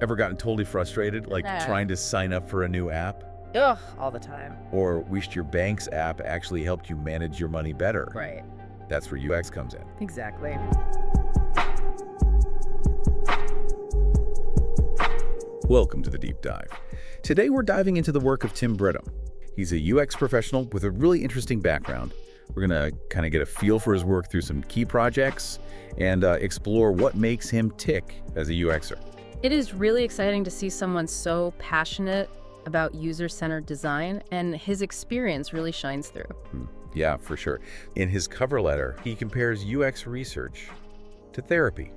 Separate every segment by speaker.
Speaker 1: Ever gotten totally frustrated, like
Speaker 2: Nah.
Speaker 1: trying to sign up for a new app?
Speaker 2: Ugh, all the time.
Speaker 1: Or wished your bank's app actually helped you manage your money better?
Speaker 2: Right.
Speaker 1: That's where UX comes in.
Speaker 2: Exactly.
Speaker 1: Welcome to the Deep Dive. Today we're diving into the work of Tim Bridgham. He's a UX professional with a really interesting background. We're going to kind of get a feel for his work through some key projects and explore what makes him tick as a UXer.
Speaker 2: It is really exciting to see someone so passionate about user-centered design, and his experience really shines through.
Speaker 1: Yeah, for sure. In his cover letter, he compares UX research to therapy.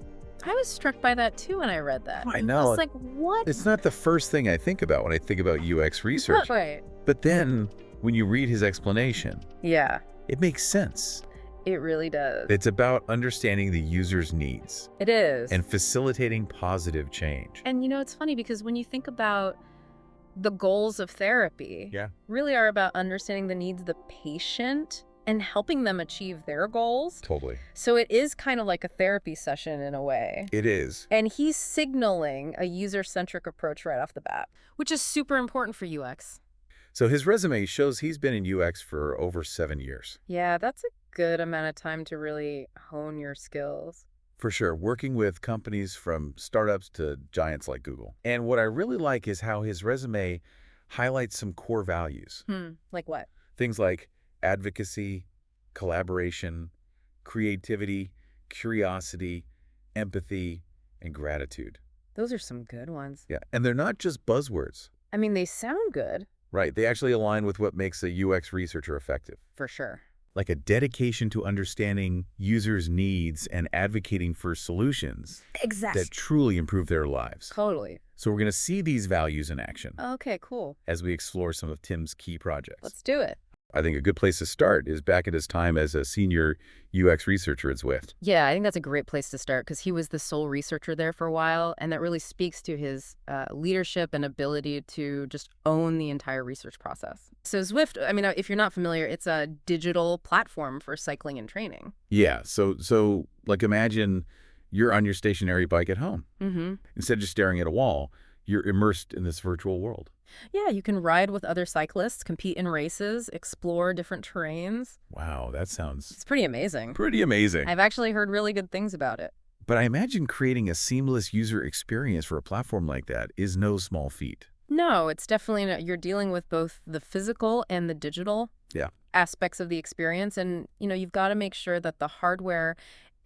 Speaker 2: I was struck by that too when I read that.
Speaker 1: I
Speaker 2: I
Speaker 1: know.
Speaker 2: was like, what?
Speaker 1: It's not the first thing I think about when I think about UX research.
Speaker 2: Right.
Speaker 1: But then, when you read his explanation,
Speaker 2: Yeah,
Speaker 1: it makes sense.
Speaker 2: it really does.
Speaker 1: It's about understanding the user's needs
Speaker 2: It is.
Speaker 1: and facilitating positive change.
Speaker 2: And you know, it's funny because when you think about the goals of therapy,
Speaker 1: Yeah.
Speaker 2: really are about understanding the needs of the patient and helping them achieve their goals.
Speaker 1: Totally.
Speaker 2: So it is kind of like a therapy session in a way.
Speaker 1: It is.
Speaker 2: And he's signaling a user-centric approach right off the bat, which is super important for UX.
Speaker 1: So his resume shows he's been in UX for over 7 years.
Speaker 2: Yeah, that's a good amount of time to really hone your skills.
Speaker 1: For sure, working with companies from startups to giants like Google. And what I really like is how his resume highlights some core values.
Speaker 2: Like what?
Speaker 1: Things like advocacy, collaboration, creativity, curiosity, empathy, and gratitude.
Speaker 2: Those are some good ones.
Speaker 1: Yeah, and they're not just buzzwords,
Speaker 2: I mean, they sound good,
Speaker 1: right? They actually align with what makes a UX researcher effective.
Speaker 2: for sure.
Speaker 1: Like a dedication to understanding users' needs and advocating for solutions
Speaker 2: Exactly.
Speaker 1: that truly improve their lives.
Speaker 2: Totally.
Speaker 1: So we're going to see these values in action
Speaker 2: Okay, cool.
Speaker 1: as we explore some of Tim's key projects.
Speaker 2: Let's do it.
Speaker 1: I think a good place to start is back at his time as a senior UX researcher at Zwift.
Speaker 2: Yeah, I think that's a great place to start because he was the sole researcher there for a while, and that really speaks to his leadership and ability to just own the entire research process. So Zwift, I mean, if you're not familiar, it's a digital platform for cycling and training.
Speaker 1: Yeah, so like imagine you're on your stationary bike at home.
Speaker 2: Mm-hmm.
Speaker 1: Instead of just staring at a wall, you're immersed in this virtual world.
Speaker 2: Yeah, you can ride with other cyclists, compete in races, explore different terrains.
Speaker 1: Wow, that sounds
Speaker 2: It's pretty amazing.
Speaker 1: pretty amazing.
Speaker 2: I've actually heard really good things about it.
Speaker 1: But I imagine creating a seamless user experience for a platform like that is no small feat.
Speaker 2: No, it's definitely you're dealing with both the physical and the digital
Speaker 1: Yeah.
Speaker 2: aspects of the experience. And, you know, you've got to make sure that the hardware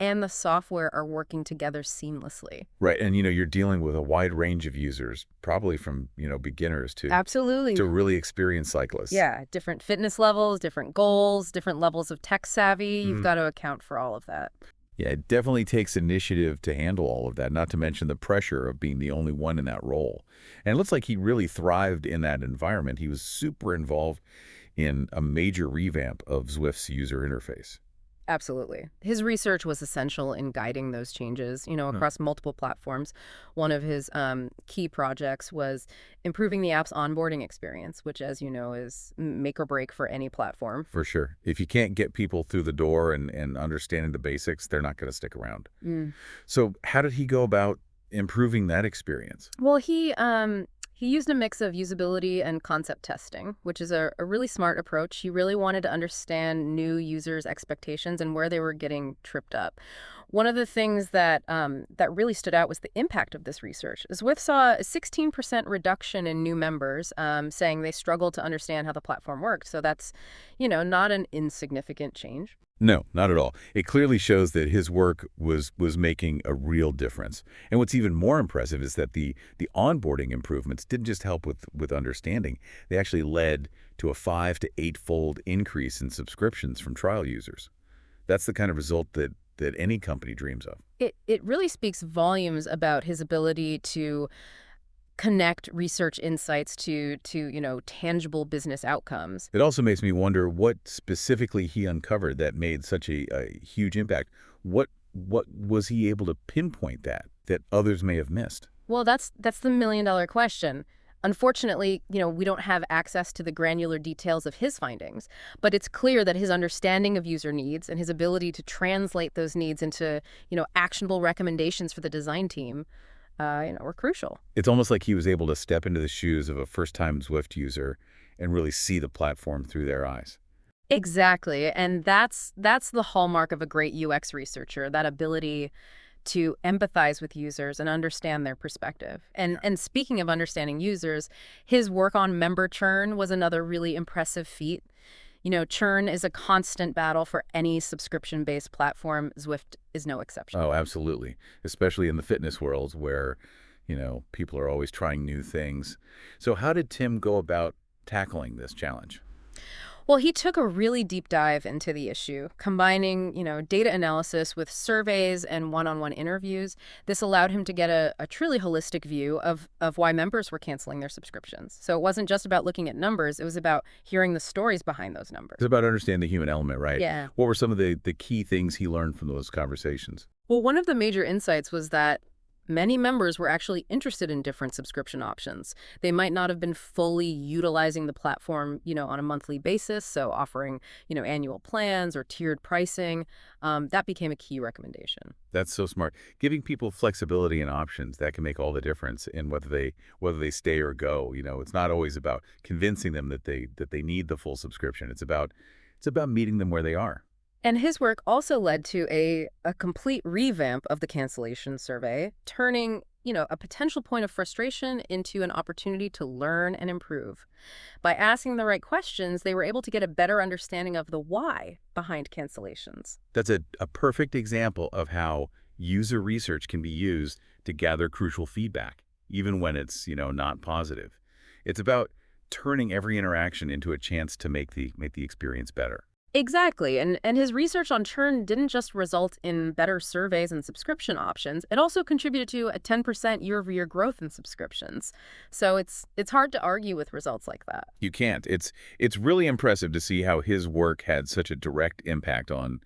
Speaker 2: and the software are working together seamlessly.
Speaker 1: Right, and you're dealing with a wide range of users, probably from, beginners to
Speaker 2: Absolutely.
Speaker 1: really experienced cyclists.
Speaker 2: Yeah, different fitness levels, different goals, different levels of tech savvy. You've got to account for all of that.
Speaker 1: Yeah, it definitely takes initiative to handle all of that, not to mention the pressure of being the only one in that role. And it looks like he really thrived in that environment. He was super involved in a major revamp of Zwift's user interface.
Speaker 2: Absolutely. His research was essential in guiding those changes, across multiple platforms. One of his key projects was improving the app's onboarding experience, which, as you know, is make or break for any platform.
Speaker 1: For sure. If you can't get people through the door and understanding the basics, they're not going to stick around. So how did he go about improving that experience?
Speaker 2: Well, he used a mix of usability and concept testing, which is a really smart approach. He really wanted to understand new users' expectations and where they were getting tripped up. One of the things that really stood out was the impact of this research. Zwift saw a 16% reduction in new members, saying they struggled to understand how the platform worked. So that's, not an insignificant change.
Speaker 1: No, not at all. It clearly shows that his work was making a real difference. And what's even more impressive is that the onboarding improvements didn't just help with understanding. They actually led to a 5 to 8-fold increase in subscriptions from trial users. That's the kind of result that any company dreams of.
Speaker 2: It really speaks volumes about his ability to connect research insights to tangible business outcomes.
Speaker 1: It also makes me wonder what specifically he uncovered that made such a huge impact. What was he able to pinpoint that others may have missed?
Speaker 2: Well, that's the million-dollar question. Unfortunately, we don't have access to the granular details of his findings, but it's clear that his understanding of user needs and his ability to translate those needs into, actionable recommendations for the design team, were crucial.
Speaker 1: It's almost like he was able to step into the shoes of a first-time Zwift user and really see the platform through their eyes.
Speaker 2: Exactly, and that's the hallmark of a great UX researcher, that ability to empathize with users and understand their perspective. And speaking of understanding users, his work on member churn was another really impressive feat. Churn is a constant battle for any subscription-based platform. Zwift is no exception.
Speaker 1: Oh, absolutely. Especially in the fitness world where, people are always trying new things. So how did Tim go about tackling this challenge?
Speaker 2: Well, he took a really deep dive into the issue, combining, data analysis with surveys and one-on-one interviews. This allowed him to get a truly holistic view of why members were canceling their subscriptions. So it wasn't just about looking at numbers, it was about hearing the stories behind those numbers.
Speaker 1: It's about understanding the human element, right?
Speaker 2: Yeah.
Speaker 1: What were some of the key things he learned from those conversations?
Speaker 2: Well, one of the major insights was that many members were actually interested in different subscription options. They might not have been fully utilizing the platform, on a monthly basis, so offering, annual plans or tiered pricing. That became a key recommendation.
Speaker 1: That's so smart. Giving people flexibility and options, that can make all the difference in whether they stay or go. It's not always about convincing them that they need the full subscription. It's about meeting them where they are.
Speaker 2: And his work also led to a complete revamp of the cancellation survey, turning, a potential point of frustration into an opportunity to learn and improve. By asking the right questions, they were able to get a better understanding of the why behind cancellations.
Speaker 1: That's a perfect example of how user research can be used to gather crucial feedback, even when it's, not positive. It's about turning every interaction into a chance to make the experience better.
Speaker 2: Exactly. And his research on churn didn't just result in better surveys and subscription options. It also contributed to a 10% year-over-year growth in subscriptions. So it's hard to argue with results like that.
Speaker 1: You can't. It's really impressive to see how his work had such a direct impact on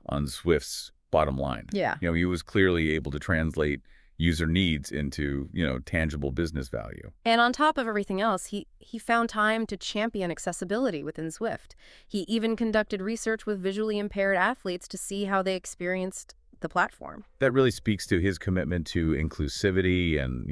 Speaker 1: Swift's bottom line.
Speaker 2: Yeah.
Speaker 1: He was clearly able to translate user needs into, tangible business value.
Speaker 2: And on top of everything else, he found time to champion accessibility within Zwift. He even conducted research with visually impaired athletes to see how they experienced the platform.
Speaker 1: That really speaks to his commitment to inclusivity and,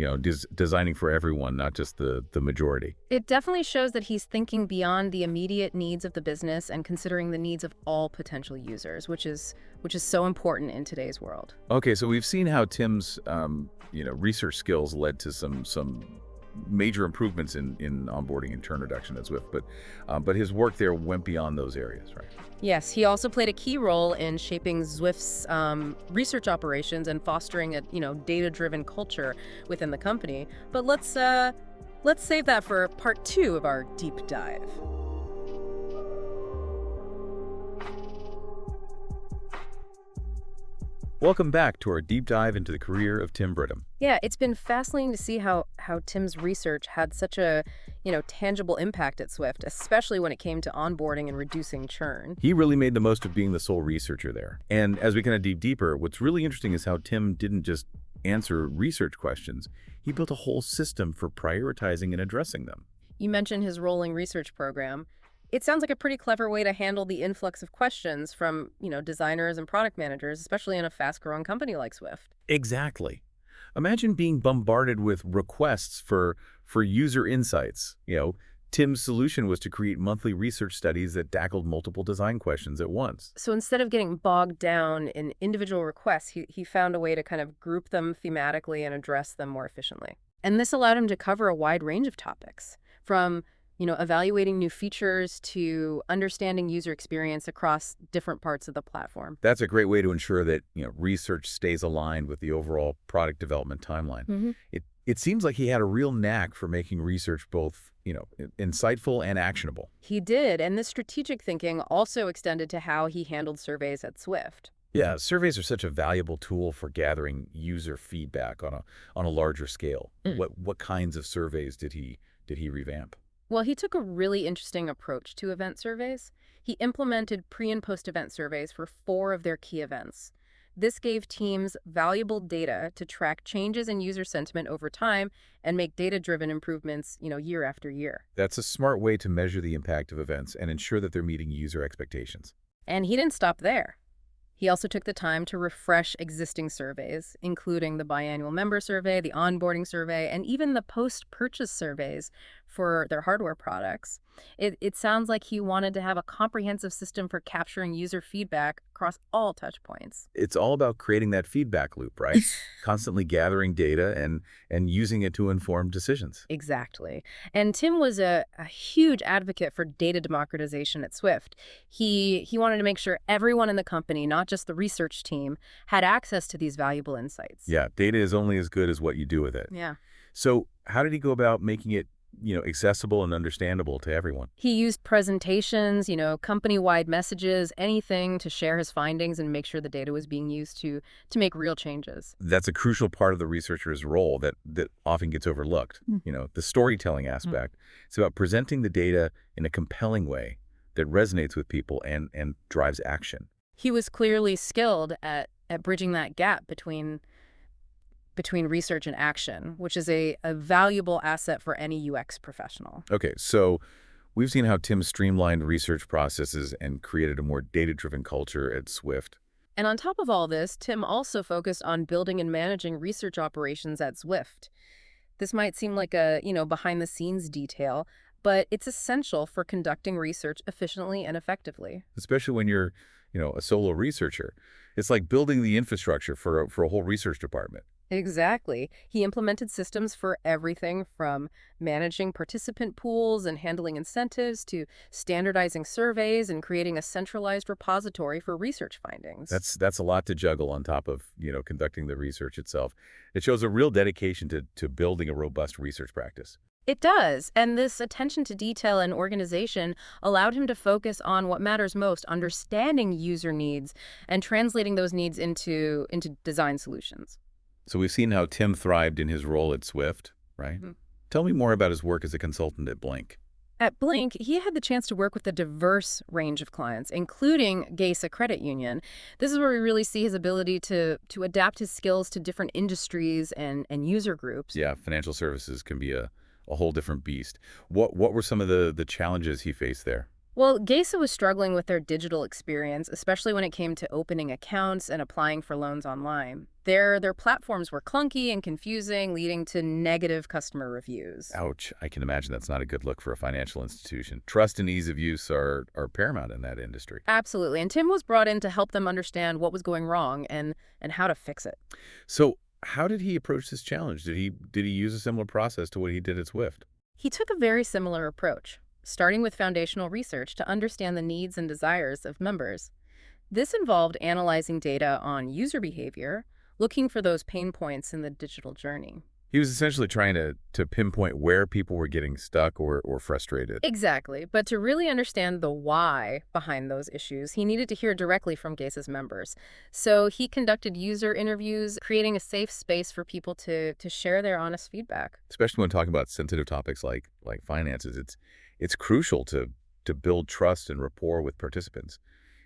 Speaker 1: designing for everyone, not just the majority.
Speaker 2: It definitely shows that he's thinking beyond the immediate needs of the business and considering the needs of all potential users, which is so important in today's world.
Speaker 1: Okay, so we've seen how Tim's, research skills led to some major improvements in onboarding and churn reduction at Zwift, but his work there went beyond those areas, right?
Speaker 2: Yes, he also played a key role in shaping Zwift's research operations and fostering a data-driven culture within the company. But let's save that for part 2 of our deep dive.
Speaker 1: Welcome back to our deep dive into the career of Tim Bridgham.
Speaker 2: Yeah, it's been fascinating to see how Tim's research had such a, tangible impact at Zwift, especially when it came to onboarding and reducing churn.
Speaker 1: He really made the most of being the sole researcher there. And as we kind of dig deeper, what's really interesting is how Tim didn't just answer research questions. He built a whole system for prioritizing and addressing them.
Speaker 2: You mentioned his rolling research program. It sounds like a pretty clever way to handle the influx of questions from, designers and product managers, especially in a fast-growing company like Zwift.
Speaker 1: Exactly. Imagine being bombarded with requests for user insights. Tim's solution was to create monthly research studies that tackled multiple design questions at once.
Speaker 2: So instead of getting bogged down in individual requests, he found a way to kind of group them thematically and address them more efficiently. And this allowed him to cover a wide range of topics, from evaluating new features to understanding user experience across different parts of the platform.
Speaker 1: That's a great way to ensure that, research stays aligned with the overall product development timeline.
Speaker 2: Mm-hmm.
Speaker 1: It seems like he had a real knack for making research both, insightful and actionable.
Speaker 2: He did, and this strategic thinking also extended to how he handled surveys at Zwift.
Speaker 1: Yeah, surveys are such a valuable tool for gathering user feedback on a larger scale. What kinds of surveys did he revamp?
Speaker 2: Well, he took a really interesting approach to event surveys. He implemented pre- and post-event surveys for 4 of their key events. This gave teams valuable data to track changes in user sentiment over time and make data-driven improvements, year after year.
Speaker 1: That's a smart way to measure the impact of events and ensure that they're meeting user expectations.
Speaker 2: And he didn't stop there. He also took the time to refresh existing surveys, including the biannual member survey, the onboarding survey, and even the post-purchase surveys for their hardware products. It sounds like he wanted to have a comprehensive system for capturing user feedback across all touch points.
Speaker 1: It's all about creating that feedback loop, right? Constantly gathering data and using it to inform decisions.
Speaker 2: Exactly. And Tim was a huge advocate for data democratization at Swift. He wanted to make sure everyone in the company, not just the research team, had access to these valuable insights.
Speaker 1: Yeah, data is only as good as what you do with it.
Speaker 2: Yeah.
Speaker 1: So how did he go about making it, accessible and understandable to everyone?
Speaker 2: He used presentations, company-wide messages, anything to share his findings and make sure the data was being used to make real changes.
Speaker 1: That's a crucial part of the researcher's role that often gets overlooked. The storytelling aspect. It's about presenting the data in a compelling way that resonates with people and drives action.
Speaker 2: He was clearly skilled at bridging that gap between research and action, which is a valuable asset for any UX professional.
Speaker 1: Okay, so we've seen how Tim streamlined research processes and created a more data-driven culture at Swift.
Speaker 2: And on top of all this, Tim also focused on building and managing research operations at Swift. This might seem like a, behind-the-scenes detail, but it's essential for conducting research efficiently and effectively.
Speaker 1: Especially when you're, a solo researcher. It's like building the infrastructure for a whole research department.
Speaker 2: Exactly. He implemented systems for everything from managing participant pools and handling incentives to standardizing surveys and creating a centralized repository for research findings.
Speaker 1: That's a lot to juggle on top of, conducting the research itself. It shows a real dedication to building a robust research practice.
Speaker 2: It does, and this attention to detail and organization allowed him to focus on what matters most, understanding user needs and translating those needs into design solutions.
Speaker 1: So we've seen how Tim thrived in his role at Swift, right? Tell me more about his work as a consultant at Blink.
Speaker 2: At Blink, he had the chance to work with a diverse range of clients, including Gesa Credit Union. This is where we really see his ability to adapt his skills to different industries and user groups.
Speaker 1: Yeah, financial services can be a whole different beast. What were some of the challenges he faced there?
Speaker 2: Well, Gesa was struggling with their digital experience, especially when it came to opening accounts and applying for loans online. Their platforms were clunky and confusing, leading to negative customer reviews.
Speaker 1: Ouch. I can imagine that's not a good look for a financial institution. Trust and ease of use are paramount in that industry.
Speaker 2: Absolutely. And Tim was brought in to help them understand what was going wrong and how to fix it.
Speaker 1: So how did he approach this challenge? Did he use a similar process to what he did at Swift?
Speaker 2: He took a very similar approach, starting with foundational research to understand the needs and desires of members. This involved analyzing data on user behavior, looking for those pain points in the digital journey.
Speaker 1: He was essentially trying to pinpoint where people were getting stuck or frustrated.
Speaker 2: Exactly. But to really understand the why behind those issues, he needed to hear directly from Gesa's members. So he conducted user interviews, creating a safe space for people to share their honest feedback.
Speaker 1: Especially when talking about sensitive topics like finances, it's crucial to build trust and rapport with participants.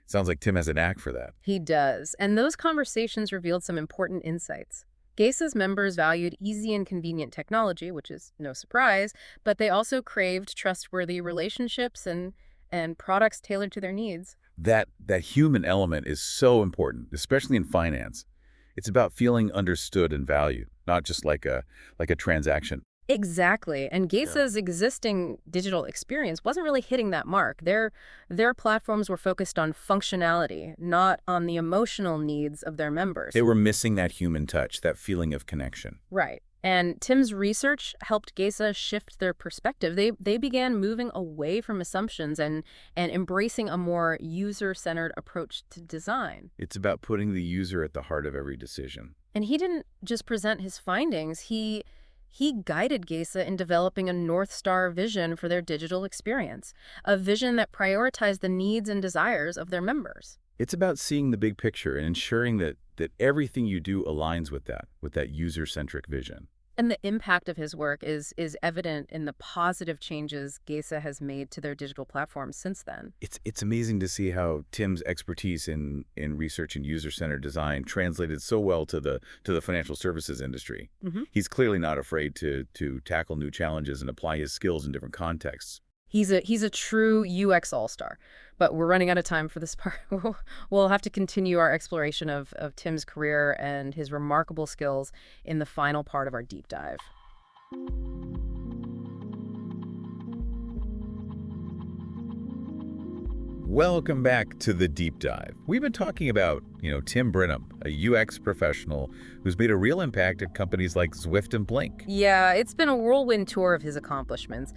Speaker 1: It sounds like Tim has a knack for that.
Speaker 2: He does. And those conversations revealed some important insights. Gesa's members valued easy and convenient technology, which is no surprise, but they also craved trustworthy relationships and products tailored to their needs.
Speaker 1: That human element is so important, especially in finance. It's about feeling understood and valued, not just like a transaction.
Speaker 2: Exactly. And Gesa's existing digital experience wasn't really hitting that mark. Their platforms were focused on functionality, not on the emotional needs of their members.
Speaker 1: They were missing that human touch, that feeling of connection.
Speaker 2: Right. And Tim's research helped Gesa shift their perspective. They began moving away from assumptions and embracing a more user-centered approach to design.
Speaker 1: It's about putting the user at the heart of every decision.
Speaker 2: And he didn't just present his findings. He guided Gesa in developing a North Star vision for their digital experience, a vision that prioritized the needs and desires of their members.
Speaker 1: It's about seeing the big picture and ensuring that everything you do aligns with that user-centric vision.
Speaker 2: And the impact of his work is evident in the positive changes Gesa has made to their digital platforms since then.
Speaker 1: It's amazing to see how Tim's expertise in research and user-centered design translated so well to the financial services industry. He's clearly not afraid to tackle new challenges and apply his skills in different contexts.
Speaker 2: He's a true UX all-star. But we're running out of time for this part. We'll have to continue our exploration of Tim's career and his remarkable skills in the final part of our deep dive.
Speaker 1: Welcome back to the deep dive. We've been talking about, Tim Bridgham, a UX professional who's made a real impact at companies like Zwift and Blink.
Speaker 2: Yeah, it's been a whirlwind tour of his accomplishments,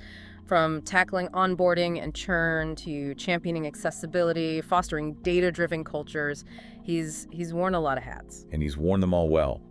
Speaker 2: from tackling onboarding and churn to championing accessibility, fostering data-driven cultures. He's worn a lot of hats.
Speaker 1: And he's worn them all well.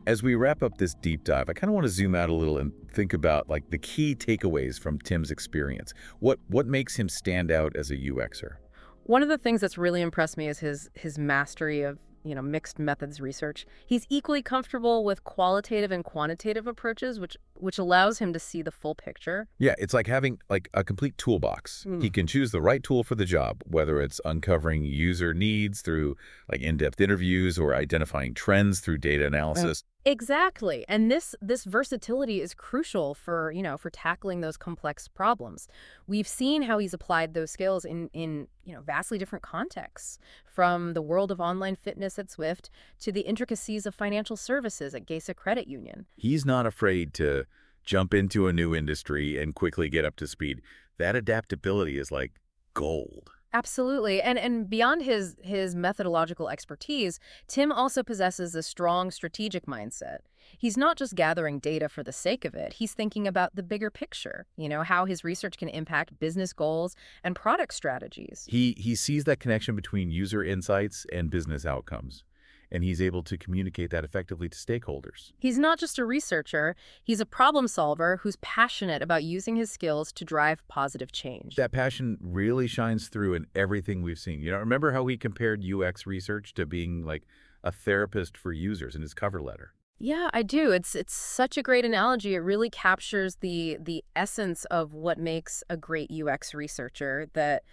Speaker 1: As we wrap up this deep dive, I kind of want to zoom out a little and think about the key takeaways from Tim's experience. What makes him stand out as a UXer?
Speaker 2: One of the things that's really impressed me is his mastery of, mixed methods research. He's equally comfortable with qualitative and quantitative approaches, which allows him to see the full picture.
Speaker 1: Yeah, it's like having a complete toolbox. He can choose the right tool for the job, whether it's uncovering user needs through in-depth interviews or identifying trends through data analysis.
Speaker 2: Exactly. And this versatility is crucial for, for tackling those complex problems. We've seen how he's applied those skills in vastly different contexts, from the world of online fitness at Swift to the intricacies of financial services at Gesa Credit Union.
Speaker 1: He's not afraid to jump into a new industry and quickly get up to speed. That adaptability is like gold.
Speaker 2: Absolutely. And beyond his methodological expertise, Tim also possesses a strong strategic mindset. He's not just gathering data for the sake of it. He's thinking about the bigger picture, how his research can impact business goals and product strategies.
Speaker 1: He sees that connection between user insights and business outcomes, and he's able to communicate that effectively to stakeholders.
Speaker 2: He's not just a researcher, he's a problem solver who's passionate about using his skills to drive positive change.
Speaker 1: That passion really shines through in everything we've seen. Remember how he compared UX research to being like a therapist for users in his cover letter?
Speaker 2: Yeah, I do. It's such a great analogy. It really captures the essence of what makes a great UX researcher, that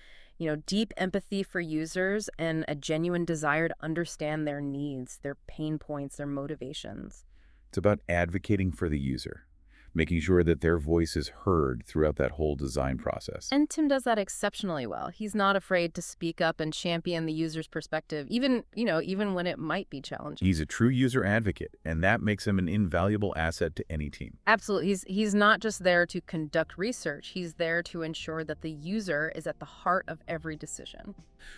Speaker 2: deep empathy for users and a genuine desire to understand their needs, their pain points, their motivations.
Speaker 1: It's about advocating for the user, making sure that their voice is heard throughout that whole design process.
Speaker 2: And Tim does that exceptionally well. He's not afraid to speak up and champion the user's perspective, even when it might be challenging.
Speaker 1: He's a true user advocate, and that makes him an invaluable asset to any team.
Speaker 2: Absolutely. He's not just there to conduct research. He's there to ensure that the user is at the heart of every decision.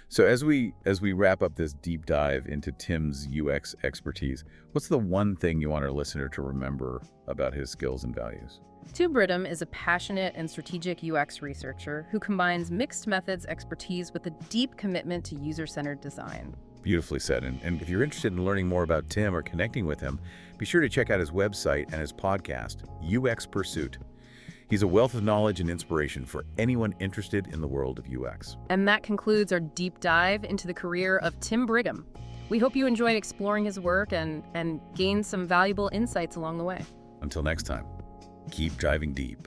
Speaker 1: So as we wrap up this deep dive into Tim's UX expertise, what's the one thing you want our listener to remember about his skills and values?
Speaker 2: Tim Bridgham is a passionate and strategic UX researcher who combines mixed methods expertise with a deep commitment to user-centered design.
Speaker 1: Beautifully said. And if you're interested in learning more about Tim or connecting with him, be sure to check out his website and his podcast, UX Pursuit. He's a wealth of knowledge and inspiration for anyone interested in the world of UX.
Speaker 2: And that concludes our deep dive into the career of Tim Bridgham. We hope you enjoyed exploring his work and gained some valuable insights along the way.
Speaker 1: Until next time, keep driving deep.